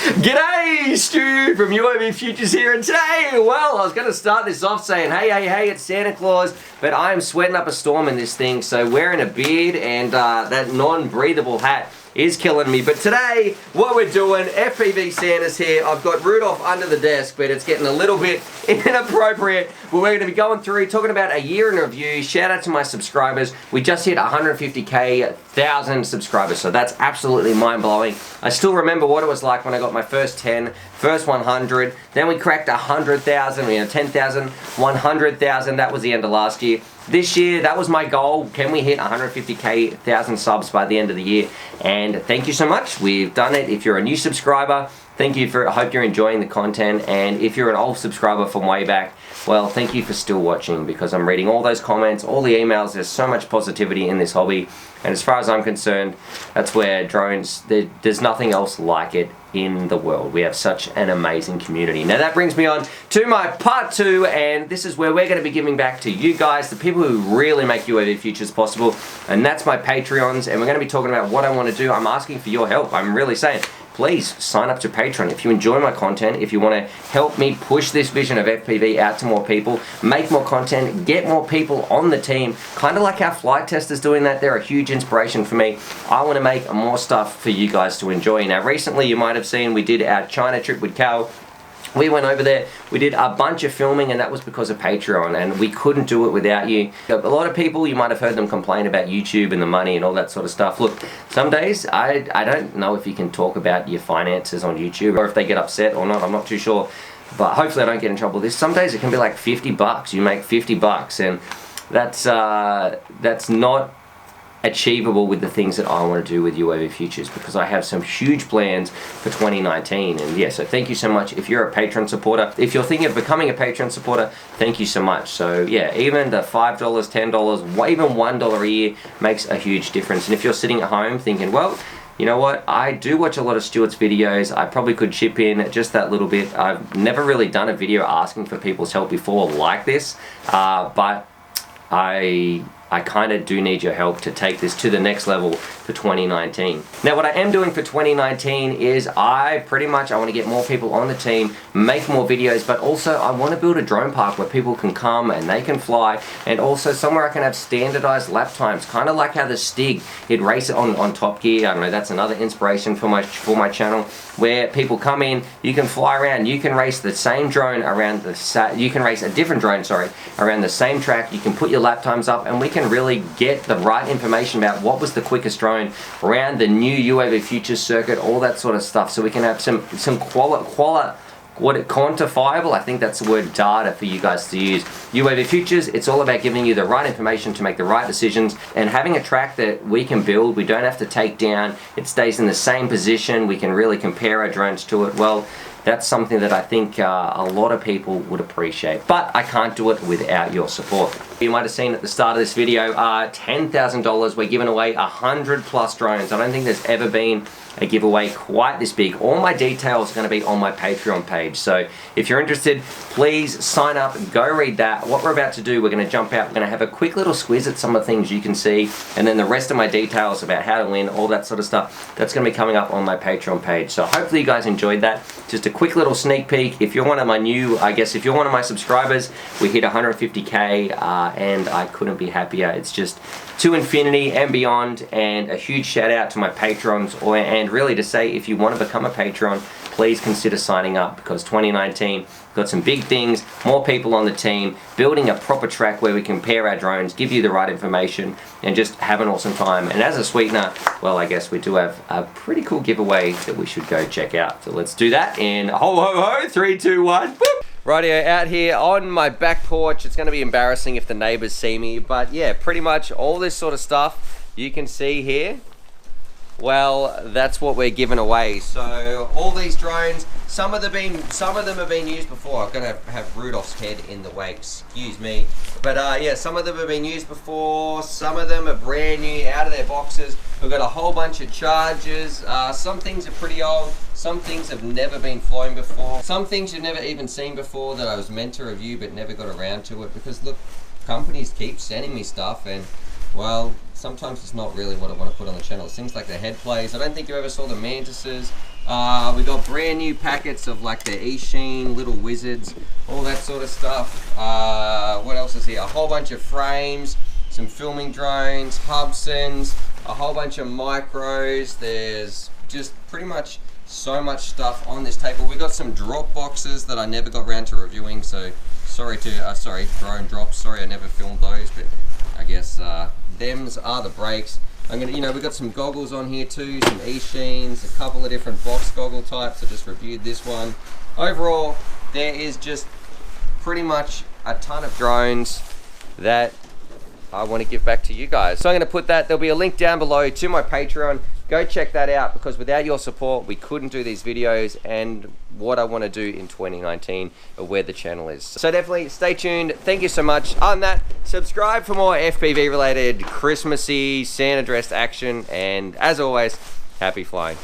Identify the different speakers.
Speaker 1: G'day, Stu from UAVfutures here, and today, well, I was going to start this off saying, hey, it's Santa Claus, but I am sweating up a storm in this thing, so wearing a beard and that non-breathable hat is killing me. But today, what we're doing, FPV Santa's here. I've got Rudolph under the desk, but it's getting a little bit inappropriate. But we're going to be going through, talking about a year in review. Shout out to my subscribers. We just hit 150K, 1,000 subscribers, so that's absolutely mind-blowing. I still remember what it was like when I got my first 10, first 100, then we cracked 100,000, 10,000, 100,000. That was the end of last year. This year, that was my goal. Can we hit 150K, 1,000 subs by the end of the year? And thank you so much. We've done it. If you're a new subscriber, thank you for, I hope you're enjoying the content. And if you're an old subscriber from way back, well, thank you for still watching, because I'm reading all those comments, all the emails. There's so much positivity in this hobby. And as far as I'm concerned, that's where drones, there's nothing else like it in the world. We have such an amazing community. Now that brings me on to my part 2, and this is where we're going to be giving back to you guys, the people who really make UAVfutures possible, and that's my Patreons. And we're going to be talking about what I want to do. I'm asking for your help. I'm really saying, please sign up to Patreon if you enjoy my content, if you want to help me push this vision of FPV out to more people, make more content, get more people on the team, kind of like our flight testers doing that. They're a huge inspiration for me. I want to make more stuff for you guys to enjoy. Now recently you might have seen we did our China trip with Cal. We went over there, we did a bunch of filming, and that was because of Patreon, and we couldn't do it without you. A lot of people, you might have heard them complain about YouTube and the money and all that sort of stuff. Look, some days, I don't know if you can talk about your finances on YouTube, or if they get upset or not, I'm not too sure. But hopefully I don't get in trouble with this. Some days it can be like 50 bucks, you make 50 bucks, and that's not achievable with the things that I want to do with UAVfutures, because I have some huge plans for 2019. And yeah, so thank you so much. If you're a Patreon supporter, if you're thinking of becoming a Patreon supporter, thank you so much. So yeah, even the $5, $10, even $1 a year makes a huge difference. And if you're sitting at home thinking, well, you know what, I do watch a lot of Stuart's videos, I probably could chip in just that little bit. I've never really done a video asking for people's help before like this, but I kind of do need your help to take this to the next level for 2019. Now what I am doing for 2019 is I want to get more people on the team, make more videos, but also I want to build a drone park where people can come and they can fly, and also somewhere I can have standardized lap times, kind of like how the Stig, he'd race it on Top Gear. I don't know, that's another inspiration for my channel, where people come in, you can fly around, you can race the same drone around you can race a different drone, sorry, around the same track, you can put your lap times up, and we can really get the right information about what was the quickest drone around the new UAVfutures circuit, all that sort of stuff, so we can have some quantifiable, I think that's the word, data for you guys to use. UAVfutures, it's all about giving you the right information to make the right decisions, and having a track that we can build, we don't have to take down, it stays in the same position, we can really compare our drones to it. Well, that's something that I think a lot of people would appreciate, but I can't do it without your support. You might have seen at the start of this video, $10,000, we're giving away 100 plus drones. I don't think there's ever been a giveaway quite this big. All my details are going to be on my Patreon page, so if you're interested, please sign up, go read that. What we're about to do, we're going to jump out, we're going to have a quick little squiz at some of the things you can see, and then the rest of my details about how to win, all that sort of stuff, that's going to be coming up on my Patreon page. So hopefully you guys enjoyed that. Just a quick little sneak peek. If you're one of my if you're one of my subscribers, we hit 150K, and I couldn't be happier. It's just to infinity and beyond, and a huge shout out to my patrons, and really to say, if you want to become a patron, please consider signing up, because 2019 got some big things, more people on the team, building a proper track where we compare our drones, give you the right information, and just have an awesome time. And as a sweetener, well, I guess we do have a pretty cool giveaway that we should go check out. So let's do that in ho ho ho, 3, 2, 1, boop! Rightio, out here on my back porch. It's going to be embarrassing if the neighbors see me, but yeah, pretty much all this sort of stuff you can see here. Well, that's what we're giving away. So all these drones, some of them have been used before. I'm gonna have Rudolph's head in the way, excuse me. But yeah, some of them have been used before. Some of them are brand new, out of their boxes. We've got a whole bunch of chargers. Some things are pretty old. Some things have never been flown before. Some things you've never even seen before that I was meant to review but never got around to it, because look, companies keep sending me stuff, and well, sometimes it's not really what I want to put on the channel. Things like the head plays. I don't think you ever saw the mantises. We got brand new packets of like the E-Sheen little wizards, all that sort of stuff. What else is here? A whole bunch of frames, some filming drones, Hubsons, a whole bunch of micros. There's just pretty much so much stuff on this table. We got some drop boxes that I never got around to reviewing, so sorry, drone drops. Sorry, I never filmed those, but I guess them's are the breaks. I'm gonna, we got some goggles on here too, some E-Sheens, a couple of different box goggle types. I just reviewed this one. Overall, there is just pretty much a ton of drones that I want to give back to you guys. So I'm going to put that, there'll be a link down below to my Patreon. Go check that out, because without your support, we couldn't do these videos and what I want to do in 2019 or where the channel is. So definitely stay tuned. Thank you so much. On that, subscribe for more FPV related Christmassy Santa dressed action. And as always, happy flying.